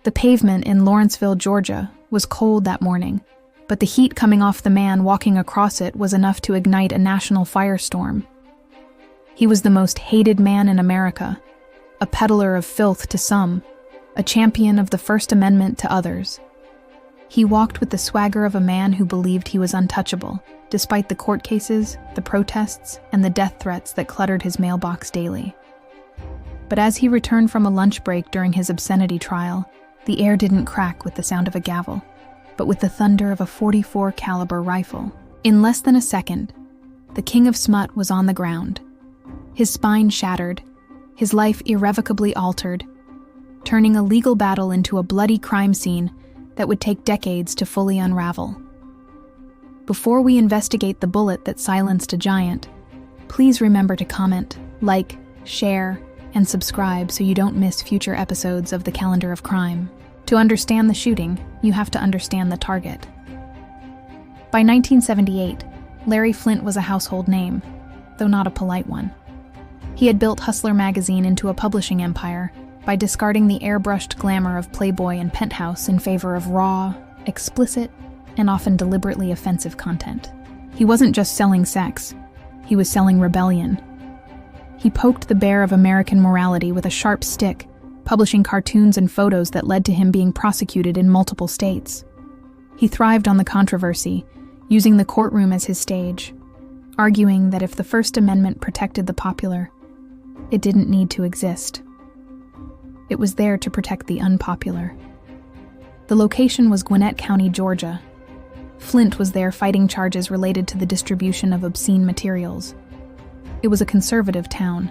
The pavement in Lawrenceville, Georgia, was cold that morning, but the heat coming off the man walking across it was enough to ignite a national firestorm. He was the most hated man in America, a peddler of filth to some, a champion of the First Amendment to others. He walked with the swagger of a man who believed he was untouchable, despite the court cases, the protests, and the death threats that cluttered his mailbox daily. But as he returned from a lunch break during his obscenity trial, the air didn't crack with the sound of a gavel, but with the thunder of a .44 caliber rifle. In less than a second, the king of smut was on the ground, his spine shattered, his life irrevocably altered, turning a legal battle into a bloody crime scene that would take decades to fully unravel. Before we investigate the bullet that silenced a giant, please remember to comment, like, share, and subscribe so you don't miss future episodes of The Calendar of Crime. To understand the shooting, you have to understand the target. By 1978, Larry Flynt was a household name, though not a polite one. He had built Hustler magazine into a publishing empire by discarding the airbrushed glamour of Playboy and Penthouse in favor of raw, explicit, and often deliberately offensive content. He wasn't just selling sex, he was selling rebellion. He poked the bear of American morality with a sharp stick, publishing cartoons and photos that led to him being prosecuted in multiple states. He thrived on the controversy, using the courtroom as his stage, arguing that if the First Amendment protected the popular, it didn't need to exist. It was there to protect the unpopular. The location was Gwinnett County, Georgia. Flynt was there fighting charges related to the distribution of obscene materials. It was a conservative town,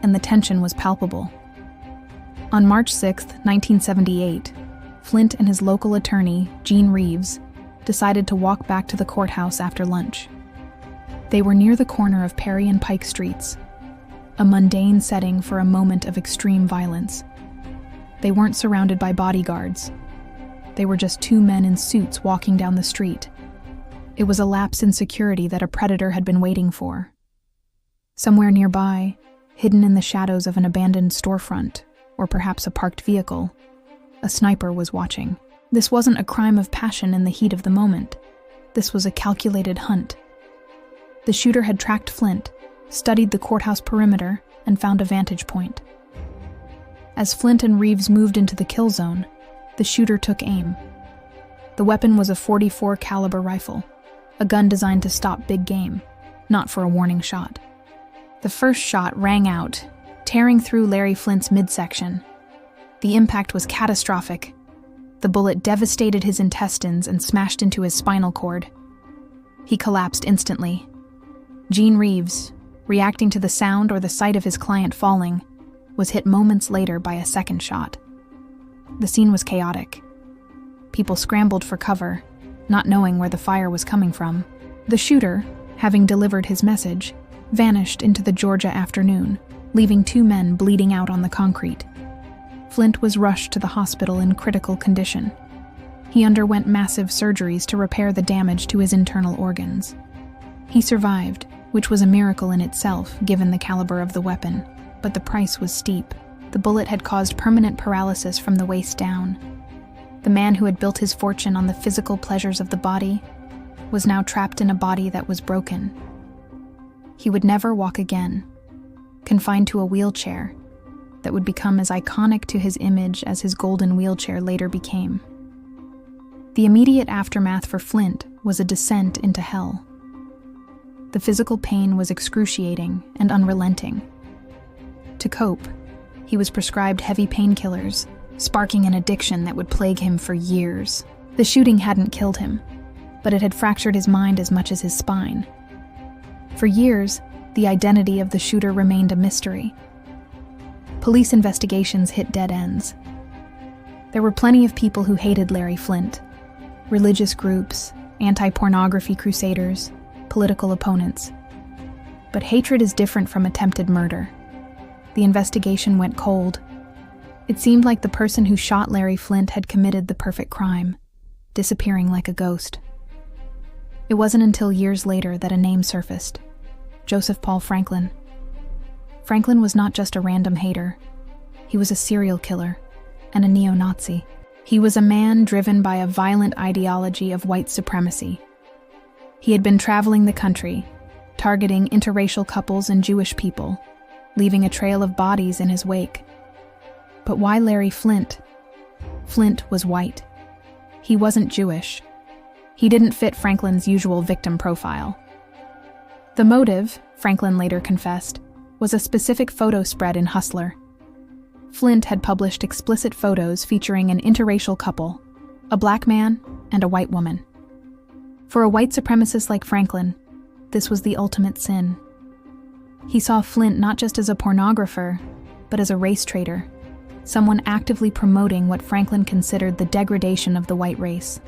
and the tension was palpable. On March 6, 1978, Flynt and his local attorney, Gene Reeves, decided to walk back to the courthouse after lunch. They were near the corner of Perry and Pike Streets, a mundane setting for a moment of extreme violence. They weren't surrounded by bodyguards. They were just two men in suits walking down the street. It was a lapse in security that a predator had been waiting for. Somewhere nearby, hidden in the shadows of an abandoned storefront, or perhaps a parked vehicle, a sniper was watching. This wasn't a crime of passion in the heat of the moment. This was a calculated hunt. The shooter had tracked Flynt, studied the courthouse perimeter, and found a vantage point. As Flynt and Reeves moved into the kill zone, the shooter took aim. The weapon was a .44 caliber rifle, a gun designed to stop big game, not for a warning shot. The first shot rang out, tearing through Larry Flynt's midsection. The impact was catastrophic. The bullet devastated his intestines and smashed into his spinal cord. He collapsed instantly. Gene Reeves, reacting to the sound or the sight of his client falling, was hit moments later by a second shot. The scene was chaotic. People scrambled for cover, not knowing where the fire was coming from. The shooter, having delivered his message, vanished into the Georgia afternoon, leaving two men bleeding out on the concrete. Flynt was rushed to the hospital in critical condition. He underwent massive surgeries to repair the damage to his internal organs. He survived, which was a miracle in itself given the caliber of the weapon, but the price was steep. The bullet had caused permanent paralysis from the waist down. The man who had built his fortune on the physical pleasures of the body was now trapped in a body that was broken. He would never walk again, confined to a wheelchair that would become as iconic to his image as his golden wheelchair later became. The immediate aftermath for Flynt was a descent into hell. The physical pain was excruciating and unrelenting. To cope, he was prescribed heavy painkillers, sparking an addiction that would plague him for years. The shooting hadn't killed him, but it had fractured his mind as much as his spine. For years, the identity of the shooter remained a mystery. Police investigations hit dead ends. There were plenty of people who hated Larry Flynt: religious groups, anti-pornography crusaders, political opponents. But hatred is different from attempted murder. The investigation went cold. It seemed like the person who shot Larry Flynt had committed the perfect crime, disappearing like a ghost. It wasn't until years later that a name surfaced: Joseph Paul Franklin. Franklin was not just a random hater. He was a serial killer and a neo-Nazi. He was a man driven by a violent ideology of white supremacy. He had been traveling the country, targeting interracial couples and Jewish people, leaving a trail of bodies in his wake. But why Larry Flynt? Flynt was white. He wasn't Jewish. He didn't fit Franklin's usual victim profile. The motive, Franklin later confessed, was a specific photo spread in Hustler. Flynt had published explicit photos featuring an interracial couple, a black man and a white woman. For a white supremacist like Franklin, this was the ultimate sin. He saw Flynt not just as a pornographer, but as a race traitor, someone actively promoting what Franklin considered the degradation of the white race.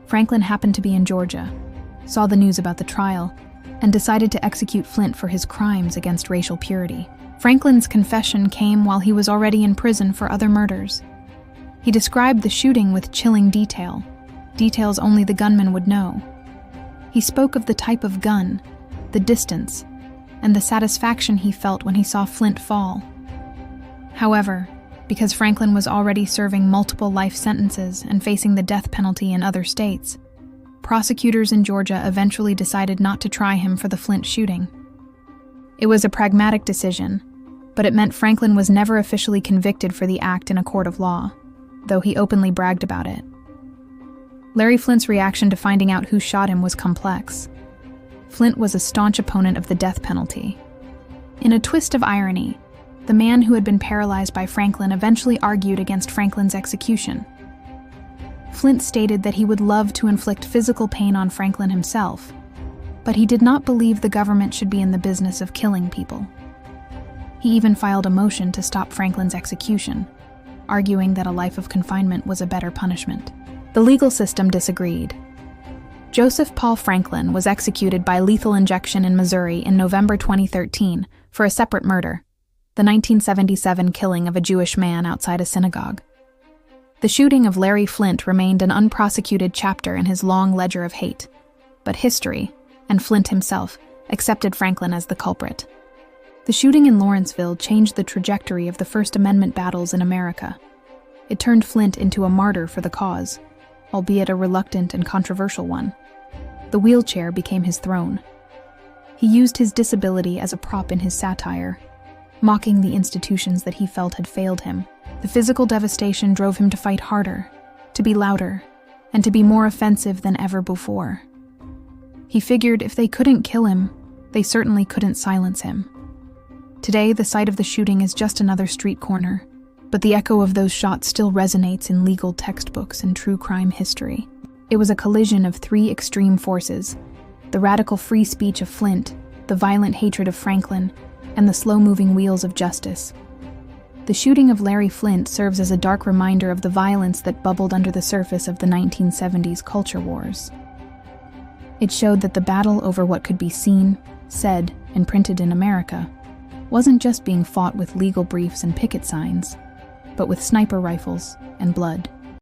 Franklin happened to be in Georgia, saw the news about the trial, and decided to execute Flynt for his crimes against racial purity. Franklin's confession came while he was already in prison for other murders. He described the shooting with chilling detail, details only the gunman would know. He spoke of the type of gun, the distance, and the satisfaction he felt when he saw Flynt fall. However, because Franklin was already serving multiple life sentences and facing the death penalty in other states, prosecutors in Georgia eventually decided not to try him for the Flynt shooting. It was a pragmatic decision, but it meant Franklin was never officially convicted for the act in a court of law, though he openly bragged about it. Larry Flynt's reaction to finding out who shot him was complex. Flynt was a staunch opponent of the death penalty. In a twist of irony, the man who had been paralyzed by Franklin eventually argued against Franklin's execution. Flynt stated that he would love to inflict physical pain on Franklin himself, but he did not believe the government should be in the business of killing people. He even filed a motion to stop Franklin's execution, arguing that a life of confinement was a better punishment. The legal system disagreed. Joseph Paul Franklin was executed by lethal injection in Missouri in November 2013 for a separate murder, the 1977 killing of a Jewish man outside a synagogue. The shooting of Larry Flynt remained an unprosecuted chapter in his long ledger of hate, but history, and Flynt himself, accepted Franklin as the culprit. The shooting in Lawrenceville changed the trajectory of the First Amendment battles in America. It turned Flynt into a martyr for the cause, albeit a reluctant and controversial one. The wheelchair became his throne. He used his disability as a prop in his satire, mocking the institutions that he felt had failed him. The physical devastation drove him to fight harder, to be louder, and to be more offensive than ever before. He figured if they couldn't kill him, they certainly couldn't silence him. Today, the site of the shooting is just another street corner, but the echo of those shots still resonates in legal textbooks and true crime history. It was a collision of three extreme forces: the radical free speech of Flynt, the violent hatred of Franklin, and the slow-moving wheels of justice. The shooting of Larry Flynt serves as a dark reminder of the violence that bubbled under the surface of the 1970s culture wars. It showed that the battle over what could be seen, said, and printed in America wasn't just being fought with legal briefs and picket signs, but with sniper rifles and blood.